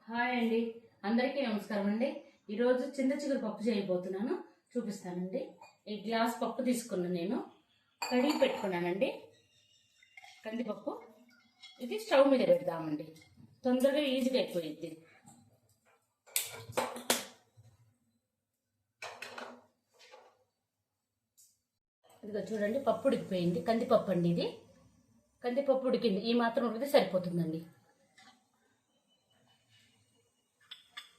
Hi అండి, అందరికీ నమస్కారం అండి. ఈరోజు చింత చిగురు పప్పు చేయబోతున్నాను, చూపిస్తానండి. ఈ గ్లాస్ పప్పు తీసుకున్నాను, నేను కడిగి పెట్టుకున్నానండి. కందిపప్పు ఇది స్టవ్ మీద పెడదామండి, తొందరగా ఈజీగా అయిపోయింది. ఇదిగో చూడండి, పప్పు ఉడికిపోయింది. కందిపప్పు అండి ఇది. కందిపప్పు ఉడికింది, ఈ మాత్రం ఉడికితే సరిపోతుందండి.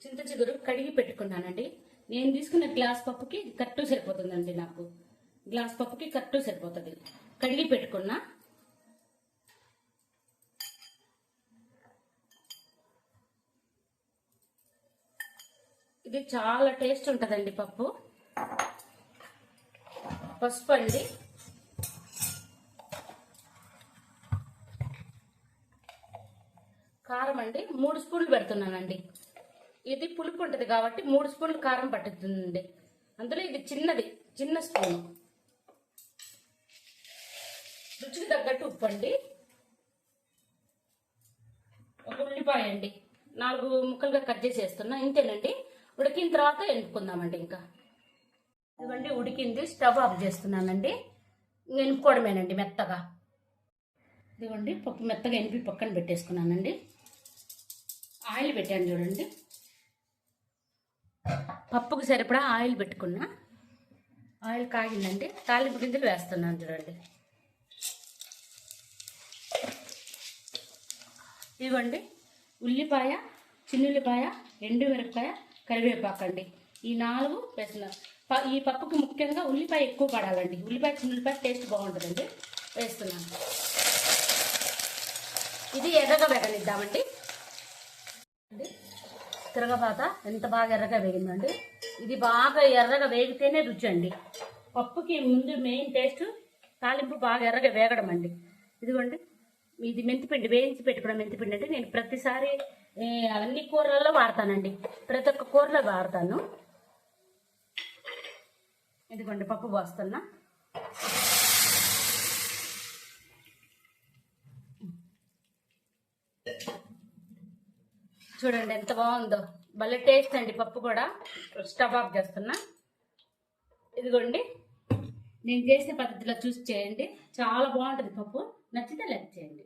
చింత చిగురు కడిగి పెట్టుకున్నానండి. నేను తీసుకున్న గ్లాస్ పప్పుకి కరెక్ట్ సరిపోతుందండి. నాకు గ్లాస్ పప్పుకి కరెక్ట్ సరిపోతుంది. కడిగి పెట్టుకున్నా. ఇది చాలా టేస్ట్ ఉంటుందండి పప్పు. పసుపు అండి, కారం అండి 3 స్పూన్లు పెడుతున్నానండి. ఇది పులుపు ఉంటుంది కాబట్టి 3 స్పూన్లు కారం పట్టుతుందండి. అందులో ఇది చిన్న స్పూను. రుచికి తగ్గట్టు ఉప్పు అండి. ఒక ఉల్లిపాయ అండి 4 ముక్కలుగా కట్ చేసి వేస్తున్నా. ఇంతేనండి. ఉడికిన తర్వాత ఎనుపుకుందామండి. ఇంకా ఇదిగోండి ఉడికింది, స్టవ్ ఆఫ్ చేస్తున్నానండి. ఎనుపుకోవడమేనండి మెత్తగా. ఇదిగోండి పప్పు మెత్తగా ఎనిపి పక్కన పెట్టేసుకున్నానండి. ఆయిల్ పెట్టాను చూడండి. పప్పుకు సరిపడా ఆయిల్ పెట్టుకున్నా. ఆయిల్ కాగిందండి. తాలింపు గింజలు వేస్తున్నాను చూడండి. ఇదిగోండి ఉల్లిపాయ, చిన్నుల్లిపాయ, ఎండుమిరపకాయ, కరివేపాకు అండి. ఈ 4 వేస్తున్నా. ఈ పప్పుకి ముఖ్యంగా ఉల్లిపాయ ఎక్కువ పడాలండి. ఉల్లిపాయ, చిన్నుల్లిపాయ టేస్ట్ బాగుంటుందండి. వేస్తున్నాను. ఇది ఎర్రగా వేగనిద్దామండి. తిరగబాత ఎంత బాగా ఎర్రగా వేగిందండి. ఇది బాగా ఎర్రగా వేగితేనే రుచి అండి. పప్పుకి ముందు మెయిన్ టేస్ట్ తాలింపు బాగా ఎర్రగా వేగడం అండి. ఇదిగోండి ఇది మెంతిపిండి, వేయించి పెట్టుకున్న మెంతిపిండి అంటే నేను ప్రతిసారి అన్ని కూరలలో వాడతానండి. ప్రతి ఒక్క కూరలో వాడతాను. ఇదిగోండి పప్పు పోస్తున్నా. చూడండి ఎంత బాగుందో, భలే టేస్ట్ అండి పప్పు కూడా. స్టవ్ ఆఫ్ చేస్తున్నా. ఇదిగోండి నేను చేసిన పద్ధతిలో చూసి చేయండి, చాలా బాగుంటుంది పప్పు. నచ్చితే లైక్ చేయండి.